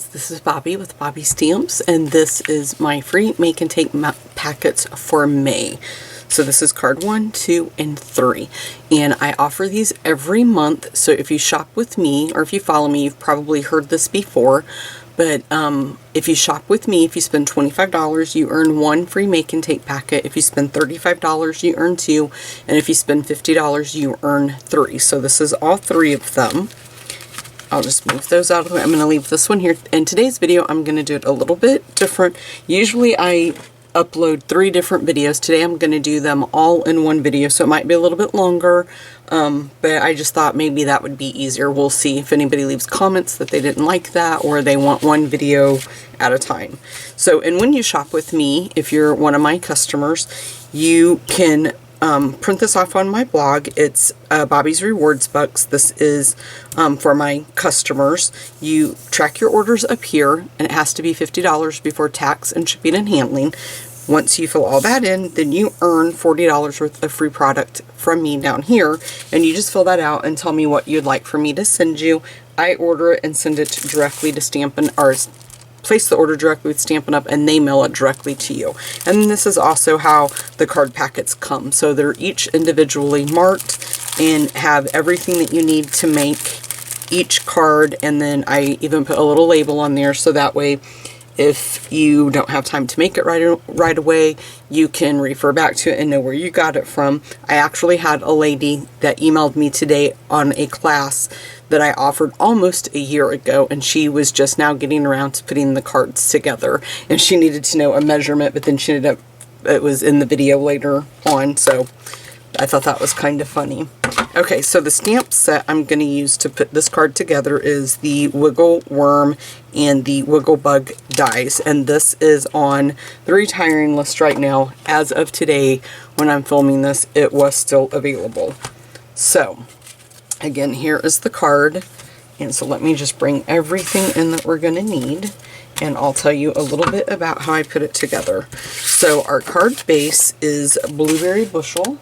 guys, this is Bobby with Bobby Stamps, and this is my free make and take packets for May. So this is card 1, 2, and 3, and I offer these every month. So if you shop with me, or if you follow me, you've probably heard this before, but if you shop with me, if you spend $25, you earn 1 free make and take packet. If you spend $35, you earn 2, and if you spend $50, you earn 3. So this is all 3 of them. I'll just move those out of the way. I'm going to leave this one here. In today's video, I'm going to do it a little bit different. Usually I upload 3 different videos. Today I'm going to do them all in one video, so it might be a little bit longer, but I just thought maybe that would be easier. We'll see if anybody leaves comments that they didn't like that, or they want one video at a time. So, and when you shop with me, if you're one of my customers, you can print this off on my blog. It's Bobby's Rewards Bucks. This is for my customers. You track your orders up here, and it has to be $50 before tax and shipping and handling. Once you fill all that in, then you earn $40 worth of free product from me down here, and you just fill that out and tell me what you'd like for me to send you. I order it and send it directly to Stampin' Arts. Place the order directly with Stampin' Up, and they mail it directly to you. And this is also how the card packets come. So they're each individually marked and have everything that you need to make each card, and then I even put a little label on there so that way if you don't have time to make it right away, you can refer back to it and know where you got it from. I actually had a lady that emailed me today on a class that I offered almost a year ago, and she was just now getting around to putting the cards together, and she needed to know a measurement, but then she ended up, it was in the video later on, so I thought that was kind of funny. Okay, so the stamp set I'm going to use to put this card together is the Wiggle Worm and the Wiggle Bug dies, and this is on the retiring list right now. As of today, when I'm filming this, it was still available. So again, here is the card, and so let me just bring everything in that we're going to need, and I'll tell you a little bit about how I put it together. So our card base is Blueberry Bushel,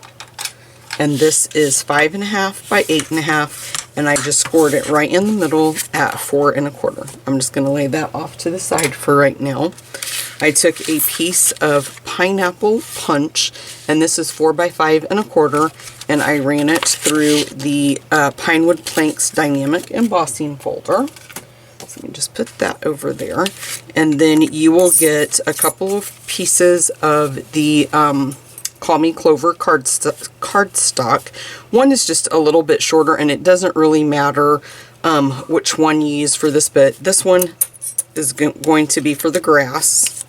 and this is 5.5 by 8.5, and I just scored it right in the middle at 4 1/4. I'm just going to lay that off to the side for right now. I took a piece of pineapple punch, and this is 4 by 5 1/4, and I ran it through the Pinewood Planks Dynamic Embossing folder. So let me just put that over there, and then you will get a couple of pieces of the Call Me Clover cardstock. One is just a little bit shorter, and it doesn't really matter which one you use for this, but this one is going to be for the grass.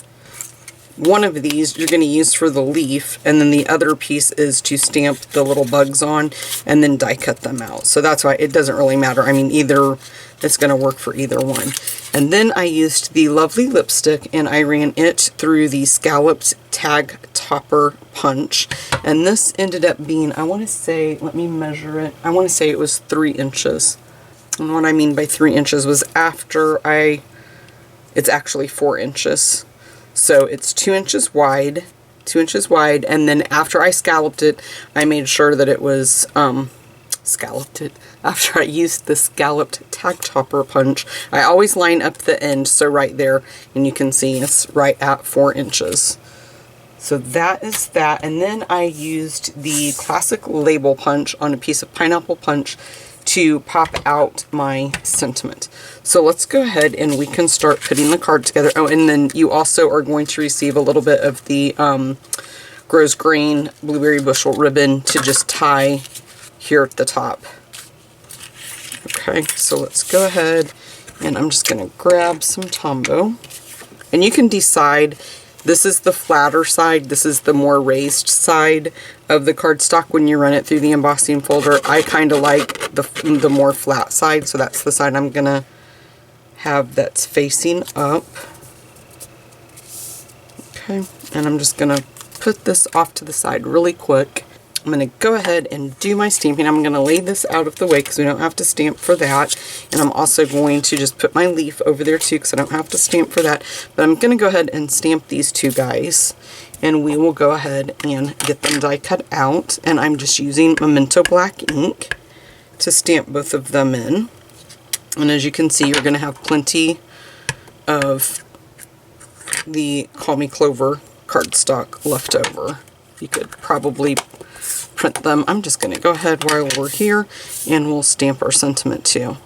One of these you're going to use for the leaf, and then the other piece is to stamp the little bugs on and then die cut them out. So that's why it doesn't really matter. I mean, either, it's going to work for either one. And then I used the lovely lipstick, and I ran it through the scalloped tag topper punch, and this ended up being, I want to say, let me measure it, I want to say it was 3 inches. And what I mean by 3 inches was it's actually 4 inches. So it's 2 inches wide, and then after I scalloped it, I made sure that it was after I used the scalloped tag topper punch, I always line up the end, so right there, and you can see it's right at 4 inches. So that is that, and then I used the classic label punch on a piece of pineapple punch to pop out my sentiment. So let's go ahead and we can start putting the card together. Oh, and then you also are going to receive a little bit of the Grows Green Blueberry Bushel ribbon to just tie here at the top. Okay, so let's go ahead, and I'm just going to grab some Tombow, and you can decide. This is the flatter side, this is the more raised side of the cardstock when you run it through the embossing folder. I kind of like the more flat side, so that's the side I'm going to have that's facing up. Okay, and I'm just going to put this off to the side really quick. I'm going to go ahead and do my stamping. I'm going to lay this out of the way because we don't have to stamp for that. And I'm also going to just put my leaf over there too because I don't have to stamp for that. But I'm going to go ahead and stamp these 2 guys. And we will go ahead and get them die cut out. And I'm just using Memento Black ink to stamp both of them in. And as you can see, you're going to have plenty of the Call Me Clover cardstock left over. You could probably print them. I'm just going to go ahead while we're here and we'll stamp our sentiment too.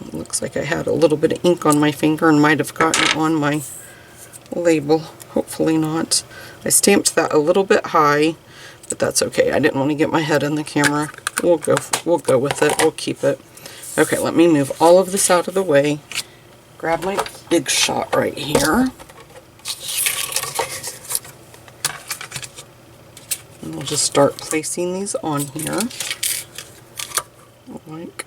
It looks like I had a little bit of ink on my finger and might have gotten it on my label. Hopefully not. I stamped that a little bit high, but that's okay. I didn't want to get my head in the camera. We'll go with it. We'll keep it. Okay, let me move all of this out of the way. Grab my Big Shot right here. And we'll just start placing these on here. Like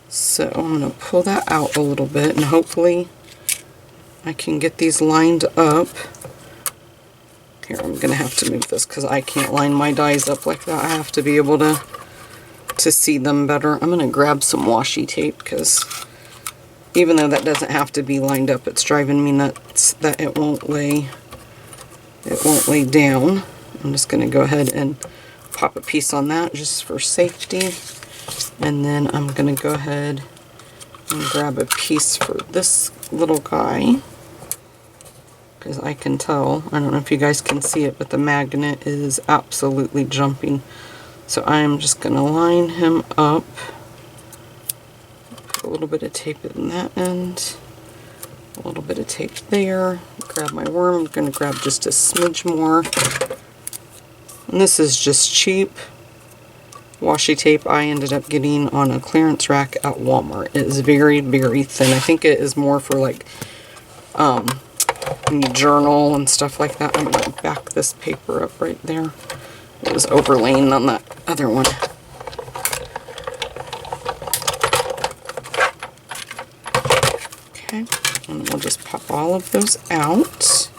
so. I'm going to pull that out a little bit and hopefully I can get these lined up. Here, I'm going to have to move this because I can't line my dies up like that. I have to be able to see them better. I'm going to grab some washi tape because even though that doesn't have to be lined up, it's driving me nuts that it won't lay down. I'm just going to go ahead and pop a piece on that just for safety. And then I'm going to go ahead and grab a piece for this little guy. Because I can tell, I don't know if you guys can see it, but the magnet is absolutely jumping. So I'm just going to line him up. Put a little bit of tape in that end. A little bit of tape there. Grab my worm. I'm going to grab just a smidge more. And this is just cheap washi tape I ended up getting on a clearance rack at Walmart. It is very, very thin. I think it is more for like when you journal and stuff like that. I'm going to back this paper up right there. It was overlaying on that other one. Okay, and we'll just pop all of those out.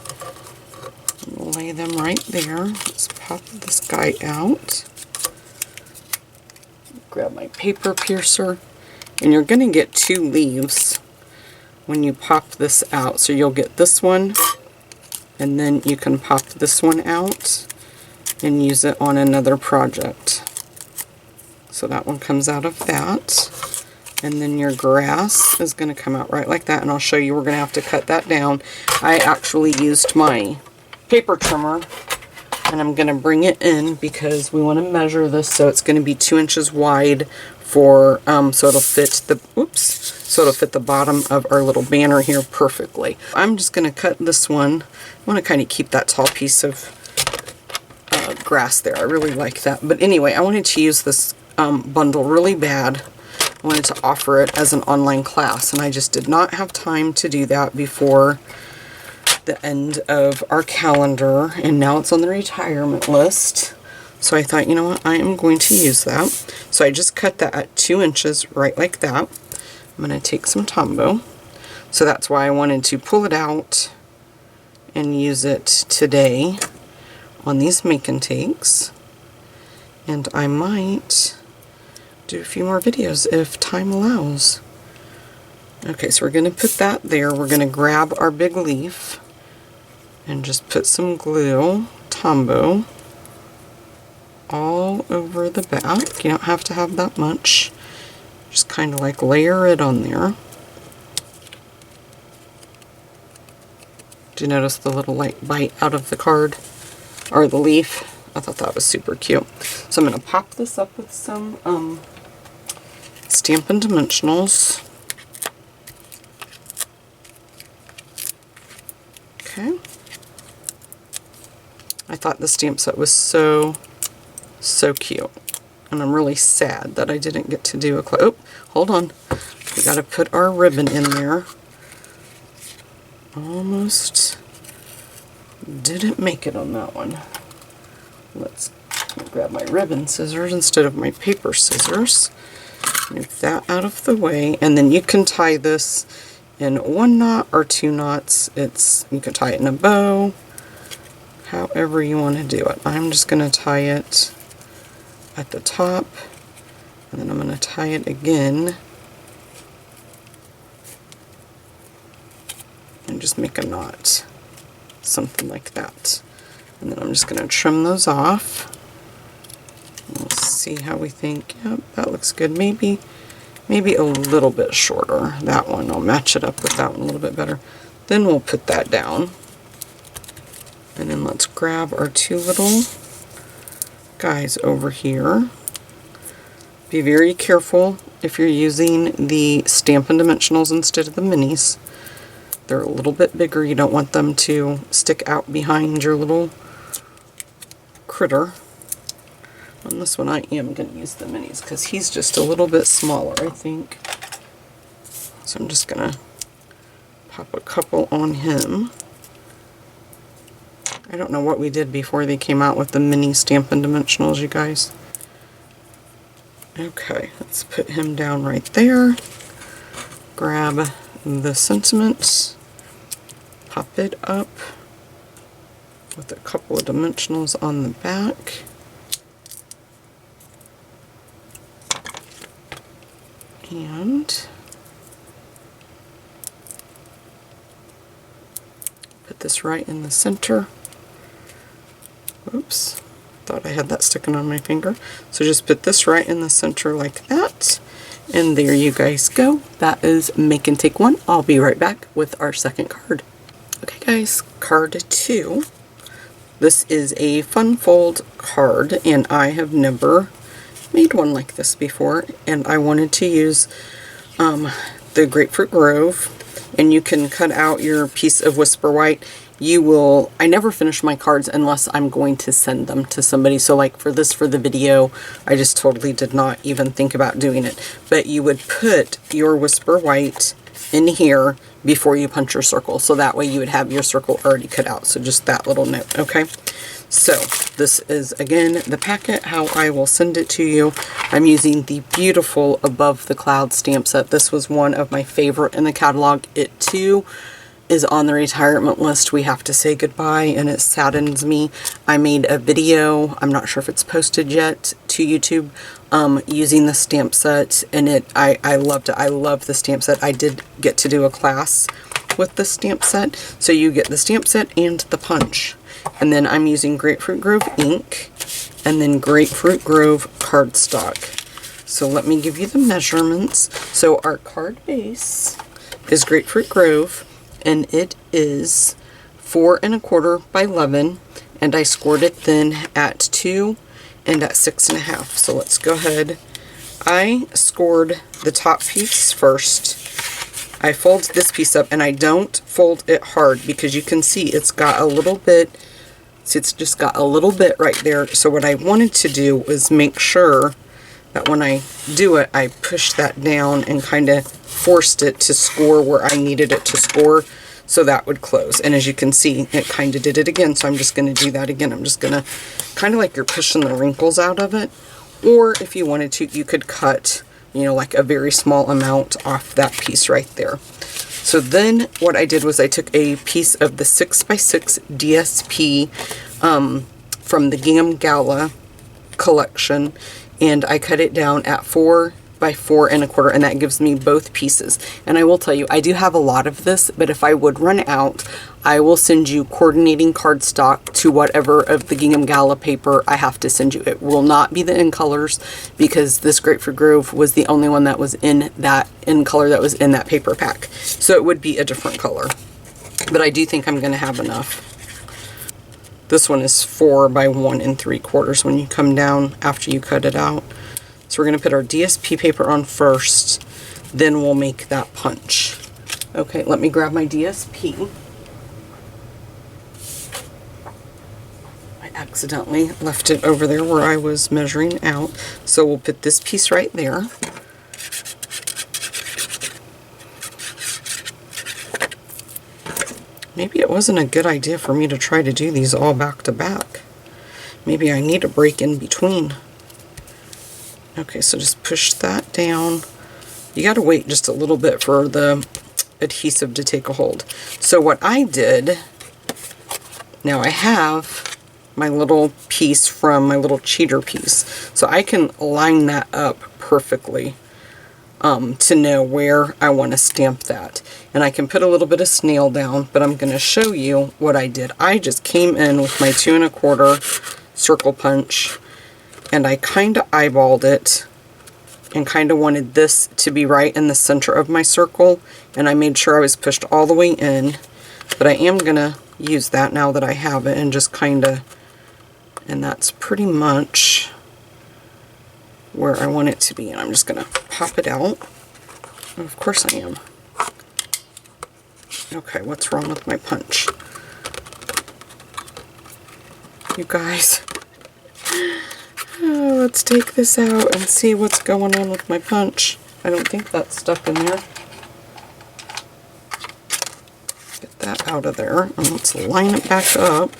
And we'll lay them right there. Let's pop this guy out. Grab my paper piercer. And you're going to get 2 leaves when you pop this out. So you'll get this one, and then you can pop this one out and use it on another project. So that one comes out of that. And then your grass is going to come out right like that, and I'll show you. We're going to have to cut that down. I actually used my paper trimmer, and I'm going to bring it in because we want to measure this. So it's going to be 2 inches wide for so it'll fit the bottom of our little banner here perfectly. I'm just going to cut this one. I want to kind of keep that tall piece of grass there. I really like that. But anyway, I wanted to use this bundle really bad. I wanted to offer it as an online class, and I just did not have time to do that before the end of our calendar, and now it's on the retirement list. So I thought, you know what, I am going to use that. So I just cut that at 2 inches right like that. I'm going to take some Tombow. So that's why I wanted to pull it out and use it today on these make and takes. And I might do a few more videos if time allows. Okay, so we're going to put that there. We're going to grab our big leaf and just put some glue, Tombow, all over the back. You don't have to have that much. Just kind of like layer it on there. Do you notice the little like bite out of the card or the leaf? I thought that was super cute. So I'm going to pop this up with some Stampin' Dimensionals. Okay. I thought the stamp set was so cute. And I'm really sad that I didn't get to do a oh, hold on. We got to put our ribbon in there. Almost didn't make it on that one. Let's grab my ribbon scissors instead of my paper scissors. Move that out of the way, and then you can tie this in 1 knot or 2 knots. You can tie it in a bow, however you want to do it. I'm just going to tie it at the top, and then I'm going to tie it again and just make a knot, something like that. And then I'm just going to trim those off. We'll see how we think. Yep, that looks good. Maybe maybe a little bit shorter. That one, I'll match it up with that one a little bit better. Then we'll put that down. And then let's grab our two little guys over here. Be very careful if you're using the Stampin' Dimensionals instead of the minis. They're a little bit bigger. You don't want them to stick out behind your little critter. On this one I am going to use the minis because he's just a little bit smaller, I think. So I'm just going to pop a couple on him. I don't know what we did before they came out with the mini Stampin' Dimensionals, you guys. Okay, let's put him down right there. Grab the sentiment, pop it up with a couple of dimensionals on the back. And put this right in the center. Oops, thought I had that sticking on my finger. So just put this right in the center like that. And there you guys go. That is Make and Take 1. I'll be right back with our second card. Okay guys, card 2. This is a fun fold card, and I have never made one like this before, and I wanted to use the Grapefruit Grove, and you can cut out your piece of Whisper White. I never finish my cards unless I'm going to send them to somebody. So like for the video, I just totally did not even think about doing it. But you would put your Whisper White in here before you punch your circle. So that way you would have your circle already cut out. So just that little note, okay? So this is, again, the packet, how I will send it to you. I'm using the beautiful Above the Cloud stamp set. This was one of my favorite in the catalog. It too is on the retirement list. We have to say goodbye, and it saddens me. I made a video, I'm not sure if it's posted yet to YouTube, using the stamp set, and I loved it. I love the stamp set. I did get to do a class with the stamp set. So you get the stamp set and the punch. And then I'm using Grapefruit Grove ink and then Grapefruit Grove cardstock. So let me give you the measurements. So our card base is Grapefruit Grove, and it is 4 1/4 by 11, and I scored it then at 2 and at 6 1/2. So let's go ahead. I scored the top piece first. I fold this piece up, and I don't fold it hard because you can see it's got a little bit, see, it's just got a little bit right there. So what I wanted to do was make sure that when I do it, I pushed that down and kind of forced it to score where I needed it to score, so that would close. And as you can see, it kind of did it again, so I'm just going to do that again. I'm just going to, kind of like you're pushing the wrinkles out of it, or if you wanted to, you could cut, you know, like a very small amount off that piece right there. So then what I did was I took a piece of the 6x6 DSP from the Gingham Gala collection, and I cut it down at 4 by 4 1/4, and that gives me both pieces. And I will tell you, I do have a lot of this, but if I would run out, I will send you coordinating cardstock to whatever of the Gingham Gala paper I have to send you. It will not be the in colors, because this Grapefruit Grove was the only one that was in color that was in that paper pack. So it would be a different color. But I do think I'm going to have enough. This one is 4 by 1 3/4 when you come down after you cut it out. So we're going to put our DSP paper on first, then we'll make that punch. Okay, let me grab my DSP. I accidentally left it over there where I was measuring out. So we'll put this piece right there. Maybe it wasn't a good idea for me to try to do these all back to back. Maybe I need a break in between. Okay, so just push that down. You got to wait just a little bit for the adhesive to take a hold. So what I did, now I have my little piece from my little cheater piece. So I can line that up perfectly to know where I want to stamp that. And I can put a little bit of snail down, but I'm going to show you what I did. I just came in with my 2 1/4 circle punch, and I kind of eyeballed it and kind of wanted this to be right in the center of my circle, and I made sure I was pushed all the way in. But I am going to use that now that I have it and just kind of, and that's pretty much where I want it to be. And I'm just going to pop it out. And of course I am. Okay, what's wrong with my punch? You guys. Oh, let's take this out and see what's going on with my punch. I don't think that's stuck in there. Get that out of there, and let's line it back up.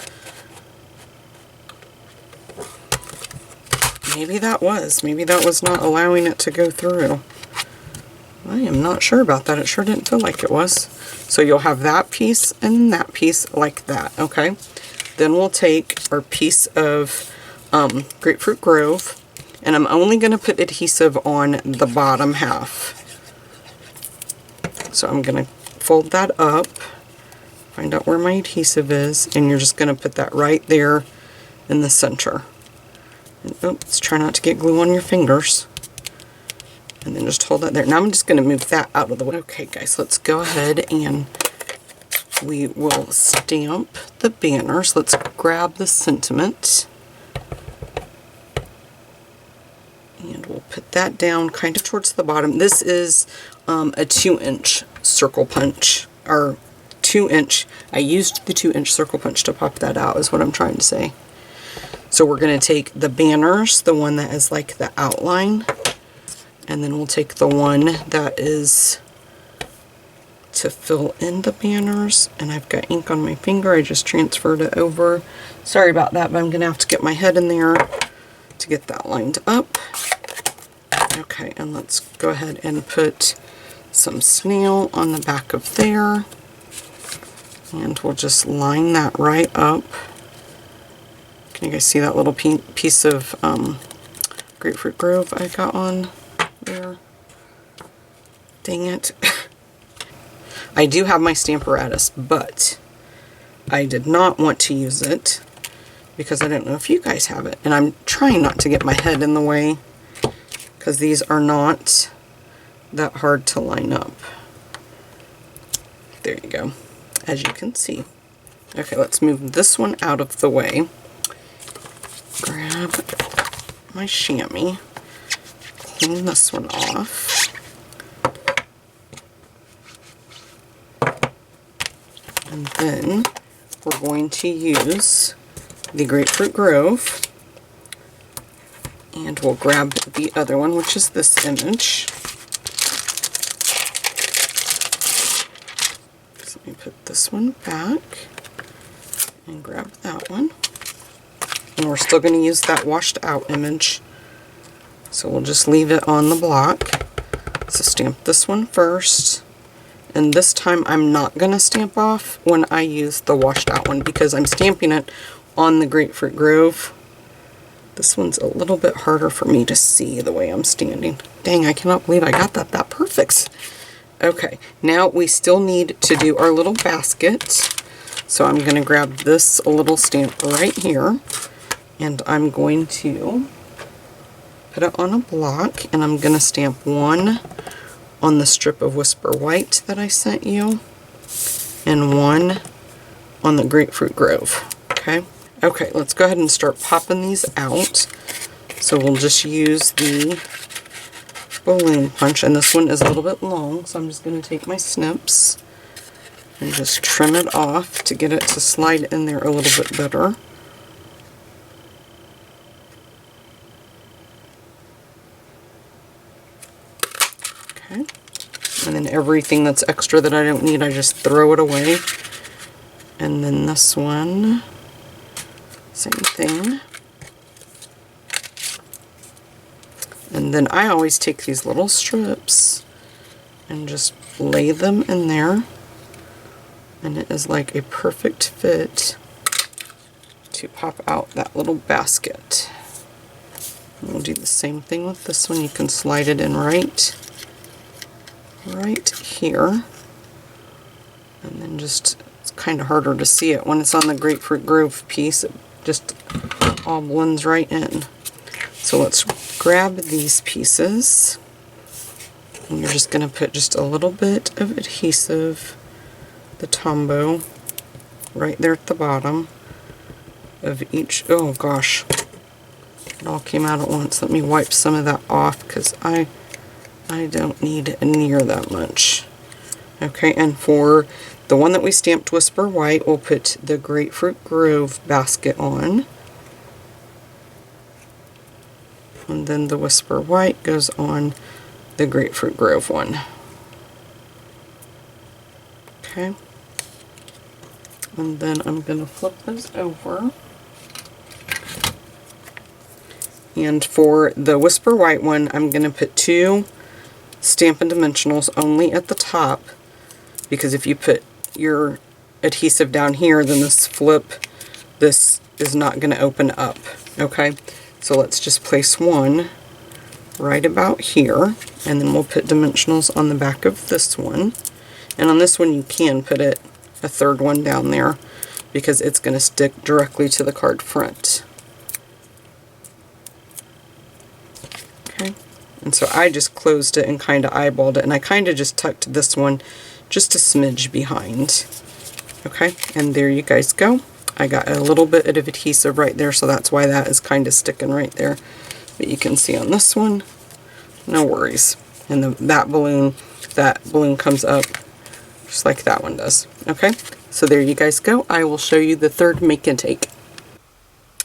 Maybe that was not allowing it to go through. I am not sure about that. It sure didn't feel like it was. So you'll have that piece and that piece like that, okay? Then we'll take our piece of Grapefruit Grove, and I'm only going to put adhesive on the bottom half. So I'm going to fold that up, find out where my adhesive is, and you're just going to put that right there in the center. And, oops, try not to get glue on your fingers. And then just hold that there. Now I'm just going to move that out of the way. Okay guys, let's go ahead and we will stamp the banners. Let's grab the sentiment. And we'll put that down kind of towards the bottom. This is a 2-inch circle punch, or 2-inch. I used the 2-inch circle punch to pop that out, is what I'm trying to say. So we're going to take the banners, the one that is like the outline, and then we'll take the one that is to fill in the banners. And I've got ink on my finger. I just transferred it over. Sorry about that, but I'm going to have to get my head in there to get that lined up. Okay, and let's go ahead and put some snail on the back of there. And we'll just line that right up. Can you guys see that little piece of Grapefruit Grove I got on there? Dang it. I do have my Stamparatus, but I did not want to use it because I don't know if you guys have it. And I'm trying not to get my head in the way because these are not that hard to line up. There you go, as you can see. Okay, let's move this one out of the way. Grab my chamois, clean this one off. And then we're going to use the Grapefruit Grove, and we'll grab the other one, which is this image. So let me put this one back and grab that one. And we're still going to use that washed out image. So we'll just leave it on the block. So stamp this one first. And this time I'm not going to stamp off when I use the washed out one because I'm stamping it on the Grapefruit Grove. This one's a little bit harder for me to see the way I'm standing. Dang, I cannot believe I got that perfect. Okay, now we still need to do our little basket. So I'm going to grab this little stamp right here. And I'm going to put it on a block. And I'm going to stamp one on the strip of Whisper White that I sent you. And one on the Grapefruit Grove. Okay? Okay, let's go ahead and start popping these out. So we'll just use the balloon punch, and this one is a little bit long, so I'm just going to take my snips and just trim it off to get it to slide in there a little bit better. Okay, and then everything that's extra that I don't need, I just throw it away. And then this one, same thing. And then I always take these little strips and just lay them in there. And it is like a perfect fit to pop out that little basket. And we'll do the same thing with this one. You can slide it in right here. And then just, it's kind of harder to see it when it's on the Grapefruit Grove piece. It just all blends right in. So let's grab these pieces And you're just going to put just a little bit of adhesive, the Tombow, right there at the bottom of each. Oh gosh, it all came out at once. Let me wipe some of that off because I don't need near that much. Okay, and for the one that we stamped Whisper White, we'll put the Grapefruit Grove basket on. And then the Whisper White goes on the Grapefruit Grove one. Okay. And then I'm going to flip those over. And for the Whisper White one, I'm going to put 2 Stampin' Dimensionals only at the top, because if you put your adhesive down here, then this is not going to open up. Okay, so let's just place one right about here, and then we'll put dimensionals on the back of this one. And on this one you can put a 3rd one down there because it's going to stick directly to the card front. Okay, and so I just closed it and kind of eyeballed it, and I kind of just tucked this one just a smidge behind. Okay, and there you guys go. I got a little bit of adhesive right there, so that's why that is kind of sticking right there. But you can see on this one, no worries. And that balloon comes up just like that one does. Okay, so there you guys go. I will show you the 3rd make and take.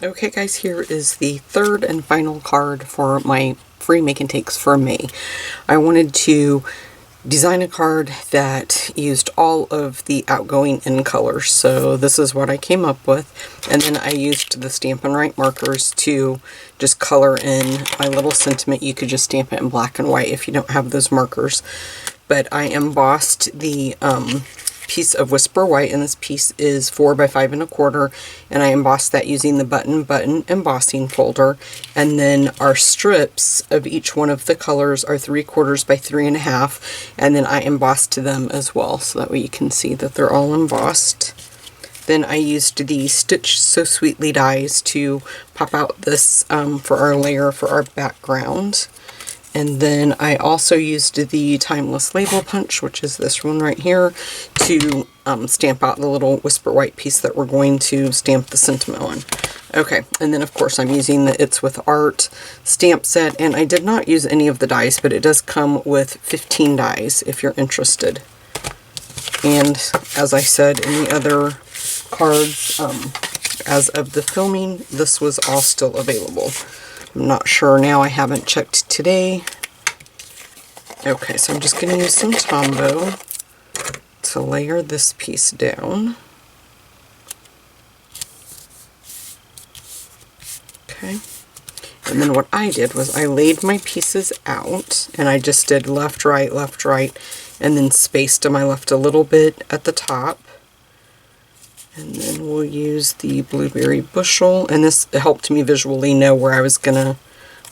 Okay guys, here is the 3rd and final card for my free make and takes for May. I wanted to design a card that used all of the outgoing in colors, so this is what I came up with, and then I used the Stampin' Write markers to just color in my little sentiment. You could just stamp it in black and white if you don't have those markers, but I embossed the piece of Whisper White, and this piece is 4 by 5 1/4, and I embossed that using the button embossing folder. And then our strips of each one of the colors are 3/4 by 3 1/2, and then I embossed them as well, so that way you can see that they're all embossed. Then I used the Stitch So Sweetly dies to pop out this for our layer for our background. And then I also used the Timeless Label Punch, which is this one right here, to stamp out the little Whisper White piece that we're going to stamp the sentiment on. Okay, and then of course I'm using the It's With Art stamp set, and I did not use any of the dies, but it does come with 15 dies if you're interested. And as I said in the other cards, as of the filming, this was all still available. I'm not sure now, I haven't checked today. Okay, so I'm just going to use some Tombow to layer this piece down. Okay, and then what I did was I laid my pieces out, and I just did left, right, and then spaced them. I left a little bit at the top. And then we'll use the Blueberry Bushel, and this helped me visually know where I was going to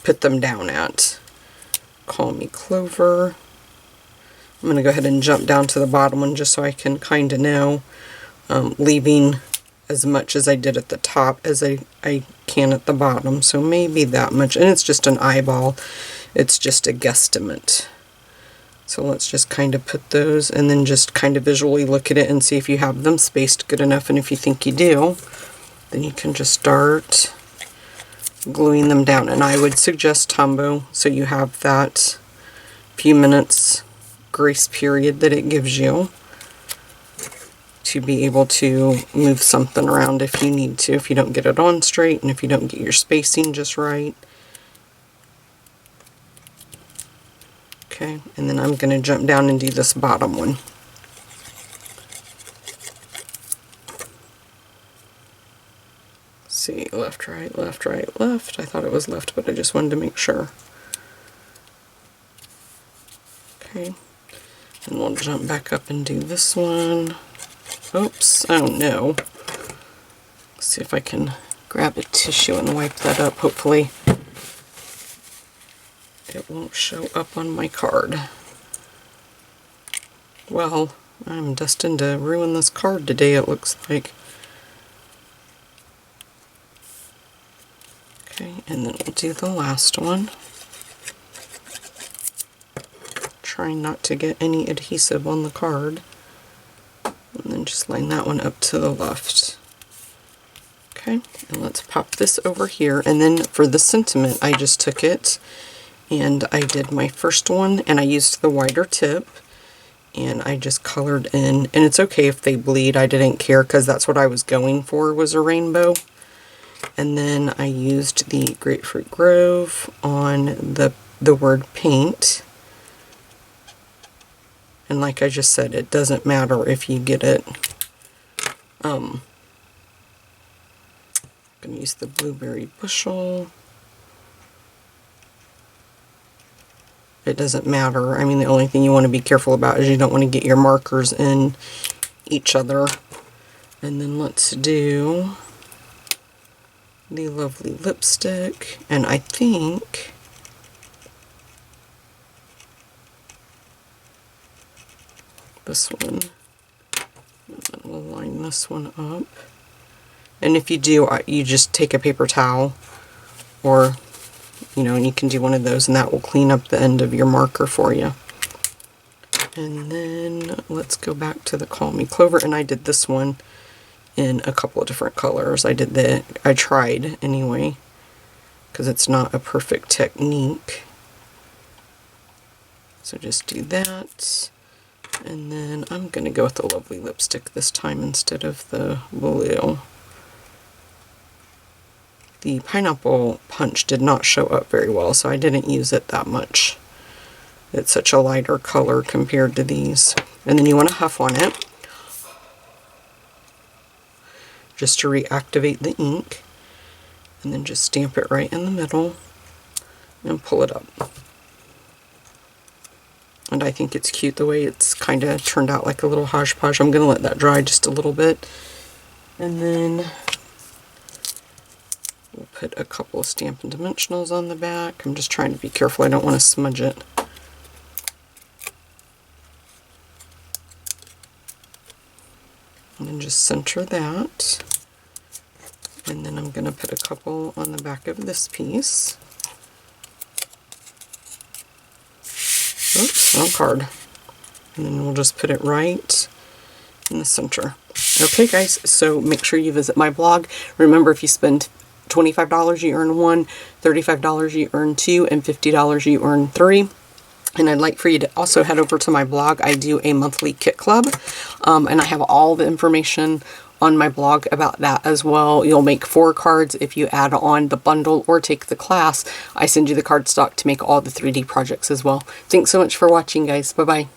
put them down at. Call Me Clover. I'm going to go ahead and jump down to the bottom one just so I can kind of know, leaving as much as I did at the top as I can at the bottom. So maybe that much, and it's just an eyeball. It's just a guesstimate. So let's just kind of put those, and then just kind of visually look at it and see if you have them spaced good enough, and if you think you do, then you can just start gluing them down. And I would suggest Tombow, so you have that few minutes grace period that it gives you to be able to move something around if you need to, if you don't get it on straight, and if you don't get your spacing just right. Okay, and then I'm going to jump down and do this bottom one. See, left, right, left, right, left. I thought it was left, but I just wanted to make sure. Okay, and we'll jump back up and do this one. Oops, oh no. Let's see if I can grab a tissue and wipe that up. Hopefully it won't show up on my card. Well, I'm destined to ruin this card today, it looks like. Okay, and then we'll do the last one. trying not to get any adhesive on the card. And then just line that one up to the left. Okay, and let's pop this over here. And then for the sentiment, I just took it and I did my first one, and I used the wider tip, and I just colored in, and it's okay if they bleed, I didn't care because that's what I was going for, was a rainbow. And then I used the Grapefruit Grove on the word paint. And like I just said, it doesn't matter if you get it. I'm going to use the Blueberry Bushel. It doesn't matter. I mean, the only thing you want to be careful about is you don't want to get your markers in each other. And then let's do the Lovely Lipstick. And I think this one. And then we'll line this one up. And if you do, you just take a paper towel, or you know, and you can do one of those, and that will clean up the end of your marker for you. And then let's go back to the Call Me Clover, and I did this one in a couple of different colors. I tried anyway, because it's not a perfect technique. So just do that. And then I'm going to go with the Lovely Lipstick this time instead of the blue. The Pineapple Punch did not show up very well, so I didn't use it that much. It's such a lighter color compared to these. And then you want to huff on it, just to reactivate the ink. And then just stamp it right in the middle and pull it up. And I think it's cute the way it's kind of turned out like a little hodgepodge. I'm going to let that dry just a little bit. And then we'll put a couple of Stampin' Dimensionals on the back. I'm just trying to be careful. I don't want to smudge it. And then just center that. And then I'm going to put a couple on the back of this piece. Oops, wrong card. And then we'll just put it right in the center. Okay guys, so make sure you visit my blog. Remember, if you spend $25 you earn 1, $35 you earn 2, and $50 you earn 3. And I'd like for you to also head over to my blog. I do a monthly kit club, and I have all the information on my blog about that as well. You'll make 4 cards if you add on the bundle or take the class. I send you the cardstock to make all the 3D projects as well. Thanks so much for watching, guys. Bye-bye.